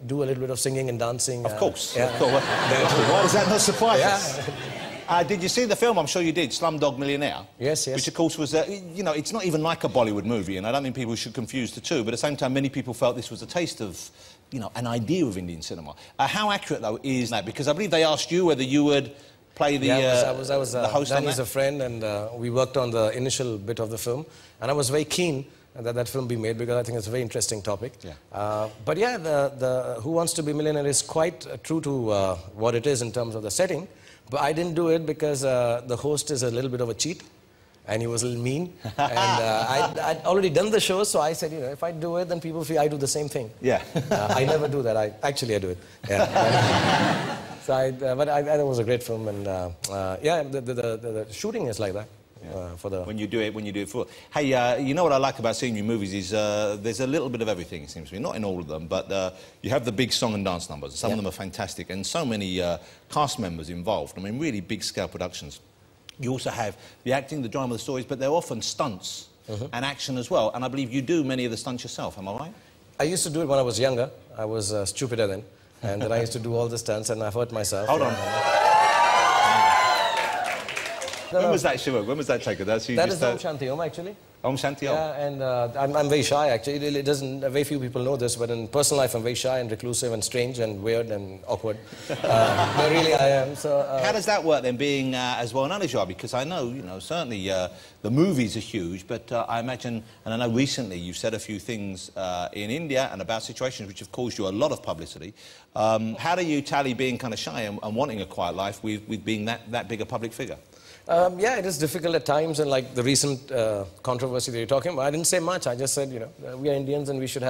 do a little bit of singing and dancing. Of course. Yeah. Of course. Why does that not surprise us? Yeah. Did you see the film? I'm sure you did, Slumdog Millionaire. Yes, yes. Which, of course, was, you know, it's not even like a Bollywood movie, and I don't think people should confuse the two, but at the same time, many people felt this was a taste of, you know, an idea of Indian cinema. How accurate, though, is that? Because I believe they asked you whether you would play the, I was the host on Danny's that. a friend, and we worked on the initial bit of the film, and I was very keen that that film be made because I think it's a very interesting topic. Yeah. But yeah, the Who Wants to Be Millionaire is quite true to what it is in terms of the setting, but I didn't do it because the host is a little bit of a cheat, and he was a little mean, and I'd already done the show, so I said, you know, if I do it, then people feel I do the same thing. Yeah. I never do that. Actually, I do it. Yeah. So but I thought it was a great film, and yeah, the shooting is like that. For the... When you do it for... Hey, you know what I like about seeing your movies is there's a little bit of everything, it seems to me. Not in all of them, but you have the big song and dance numbers. Some of them are fantastic, and so many cast members involved. I mean, really big-scale productions. You also have the acting, the drama, the stories, but they're often stunts and action as well. And I believe you do many of the stunts yourself, am I right? I used to do it when I was younger. I was stupider then. And then I used to do all the stunts, and I've hurt myself. Hold on. When was that, Shiva? When was that taken? That is Om Shanti Om, actually. Om Shanti Om? Yeah, and I'm very shy, actually. It doesn't... Very few people know this, but in personal life, I'm very shy and reclusive and strange and weird and awkward. But really, I am, so... How does that work, then, being as well known as you are? Because I know, you know, certainly the movies are huge, but I imagine, and I know recently you've said a few things in India and about situations which have caused you a lot of publicity. How do you tally being kind of shy and wanting a quiet life with being that big a public figure? Yeah, it is difficult at times, and like the recent controversy that you're talking about, I didn't say much. I just said, you know, we are Indians and we should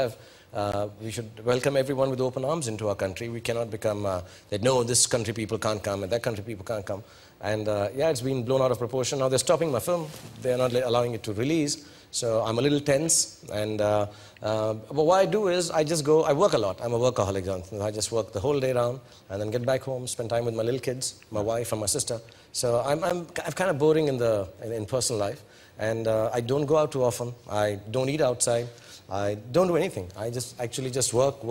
welcome everyone with open arms into our country. We cannot become that, no, this country people can't come and that country people can't come. And yeah, it's been blown out of proportion. Now they're stopping my film. They're not allowing it to release. So I'm a little tense. And but what I do is I just go, I work a lot. I'm a workaholic, Jonathan. I just work the whole day round and then get back home, spend time with my little kids, my wife and my sister. So I'm kind of boring in personal life, and I don't go out too often. I don't eat outside. I don't do anything. I actually just work,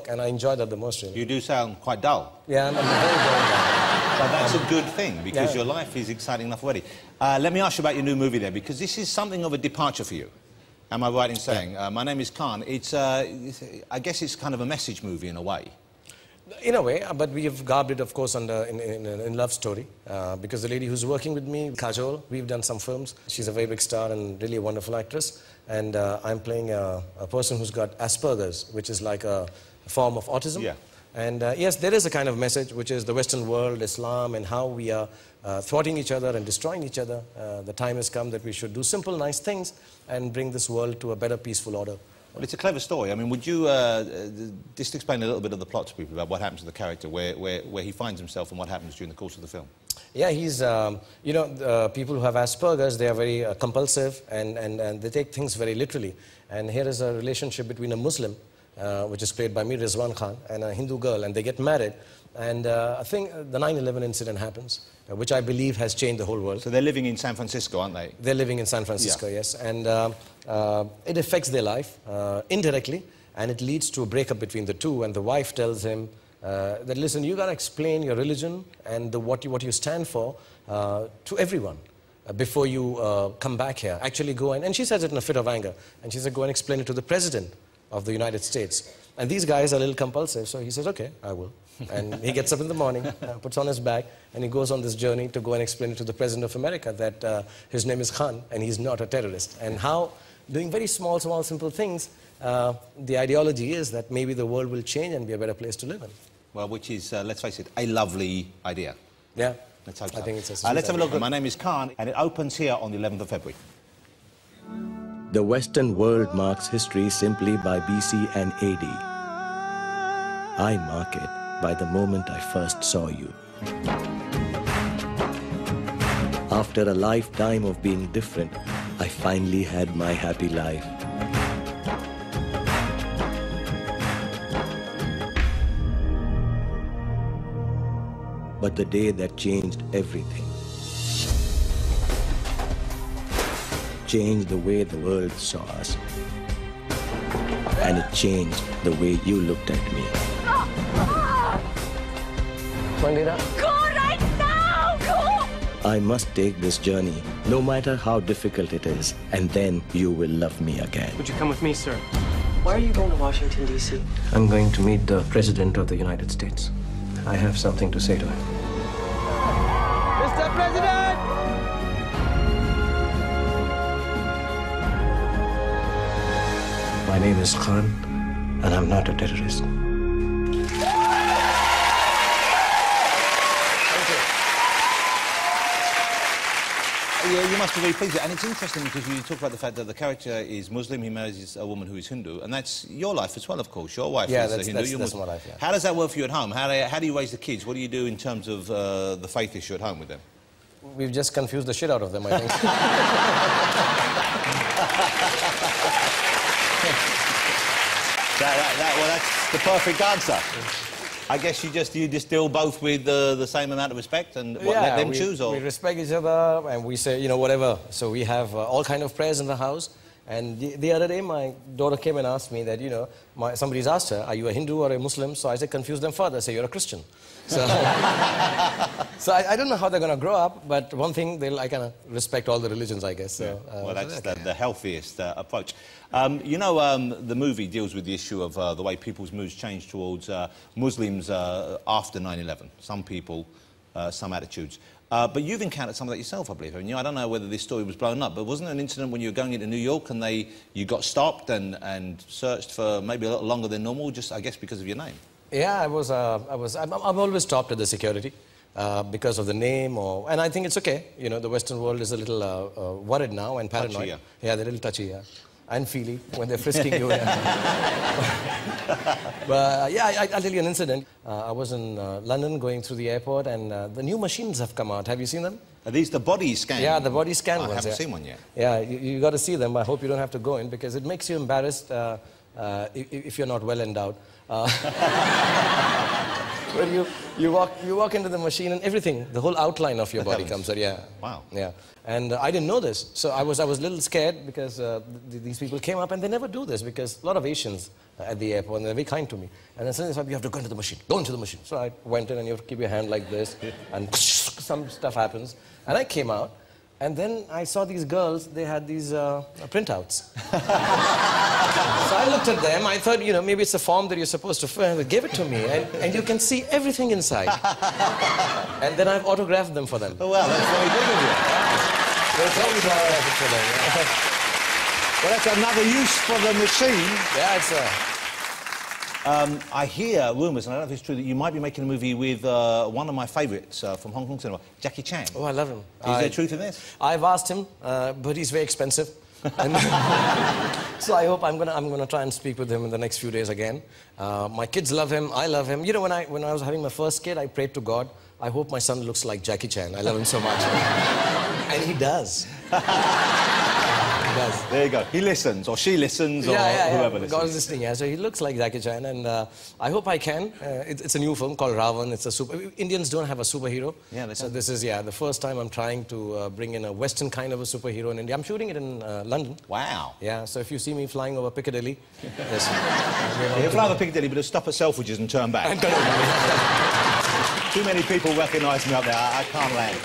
and I enjoy that the most. Really. You do sound quite dull. Yeah, I'm very dull. But that's a good thing, because your life is exciting enough already. Let me ask you about your new movie then, because this is something of a departure for you. Am I right in saying? My Name is Khan. It's, I guess it's kind of a message movie in a way. In a way, but we have garbed it, of course, in Love Story, because the lady who's working with me, Kajol, we've done some films. She's a very big star and really a wonderful actress. And I'm playing a person who's got Asperger's, which is like a form of autism. Yeah. And yes, there is a kind of message, which is the Western world, Islam, and how we are thwarting each other and destroying each other. The time has come that we should do simple, nice things and bring this world to a better, peaceful order. Well, it's a clever story. I mean, would you just explain a little bit of the plot to people about what happens to the character, where he finds himself and what happens during the course of the film? Yeah, he's, you know, people who have Asperger's, they are very compulsive and they take things very literally. And here is a relationship between a Muslim, which is played by me, Rizwan Khan, and a Hindu girl, and they get married. And I think the 9/11 incident happens, which I believe has changed the whole world. So they're living in San Francisco, aren't they? They're living in San Francisco, yes. And it affects their life indirectly, and it leads to a breakup between the two. And the wife tells him that, listen, you got to explain your religion and what you stand for to everyone before you come back here. Actually go and she says it in a fit of anger. And she said, go and explain it to the President of the United States. And these guys are a little compulsive, so he says, okay, I will. And he gets up in the morning, puts on his bag, and he goes on this journey to go and explain it to the President of America that his name is Khan, and he's not a terrorist. And how, doing very small, simple things, the ideology is that maybe the world will change and be a better place to live in. Well, which is, let's face it, a lovely idea. Yeah. Let's hope so. I think it's a let's have a look. My Name is Khan, and it opens here on the 11th of February. The Western world marks history simply by BC and AD. I mark it by the moment I first saw you. After a lifetime of being different, I finally had my happy life. But the day that changed everything, changed the way the world saw us, and it changed the way you looked at me. Mandira. Go right now! Go! I must take this journey, no matter how difficult it is, and then you will love me again. Would you come with me, sir? Why are you going to Washington, D.C.? I'm going to meet the President of the United States. I have something to say to him. Mr. President! My name is Khan, and I'm not a terrorist. Yeah, you must be very pleased. And it's interesting because you talk about the fact that the character is Muslim, he marries a woman who is Hindu, and that's your life as well, of course. Your wife is Hindu, you're that's Muslim. my life, yeah. How does that work for you at home? How do you raise the kids? What do you do in terms of the faith issue at home with them? We've just confused the shit out of them, I think. Well, that's the perfect answer. I guess you just deal both with the same amount of respect and let them choose, or we respect each other and we say, you know, whatever. So we have all kind of prayers in the house. And the other day, my daughter came and asked me that, you know, somebody's asked her, are you a Hindu or a Muslim? So I said, confuse them further. Say, you're a Christian. So, so I don't know how they're going to grow up, but one thing, I kind of respect all the religions, I guess. So, well, that's the healthiest approach. You know, the movie deals with the issue of the way people's moods change towards Muslims after 9/11. Some people, some attitudes. But you've encountered some of that yourself, I believe, haven't you? I don't know whether this story was blown up, but wasn't there an incident when you were going into New York and you got stopped and searched for maybe a little longer than normal, just, I guess, because of your name? Yeah, I'm always stopped at the security because of the name, and I think it's okay. You know, the Western world is a little worried now and paranoid. Touchy, yeah. Yeah, they're a little touchy, yeah. And feely when they're frisking you. But yeah, I'll tell you an incident. I was in London going through the airport, and the new machines have come out. Have you seen them? Are these the body scan? Yeah, the body scan ones. I haven't seen one yet. Yeah, you got to see them. I hope you don't have to go in because it makes you embarrassed if you're not well endowed. When you walk into the machine and everything, the whole outline of your body comes out. Yeah. Wow. Yeah. And I didn't know this, so I was a little scared because these people came up and they never do this because a lot of Asians at the airport and they're very kind to me. And then suddenly they said, you have to go into the machine. Go into the machine. So I went in and you have to keep your hand like this, and some stuff happens. And I came out. And then I saw these girls, they had these printouts. So I looked at them, I thought, you know, maybe it's a form that you're supposed to fill. They gave it to me, and you can see everything inside. And then I've autographed them for them. Oh, well, that's very good of you. There's always autographed it for them. Yeah. Well, that's another use for the machine. Yeah, it's I hear rumours, and I don't know if it's true, that you might be making a movie with one of my favourites from Hong Kong cinema, Jackie Chan. Oh, I love him. Is there truth in this? I've asked him, but he's very expensive. So I hope I'm gonna try and speak with him in the next few days again. My kids love him. I love him. You know, when I was having my first kid, I prayed to God, I hope my son looks like Jackie Chan. I love him so much. And he does. He does. There you go. He listens, or she listens, or whoever listens. God is listening, yeah. So he looks like Jackie Chan, and I hope I can. It's a new film called Ravan. It's a Indians don't have a superhero. Yeah, so this is, the first time I'm trying to bring in a Western kind of a superhero in India. I'm shooting it in London. Wow. Yeah, so if you see me flying over Piccadilly... Yes, He'll fly over Piccadilly, but he'll stop at Selfridges and turn back. Too many people recognise me up there. I can't land.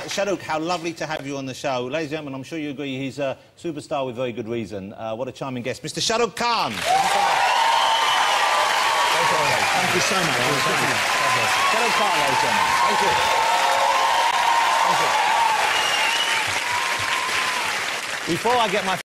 Shahrukh, how lovely to have you on the show. Ladies and gentlemen, I'm sure you agree he's a superstar with very good reason. What a charming guest. Mr. Shahrukh Khan. Thank you so much. Shahrukh Khan, ladies and gentlemen. Thank you. Thank you. Before I get my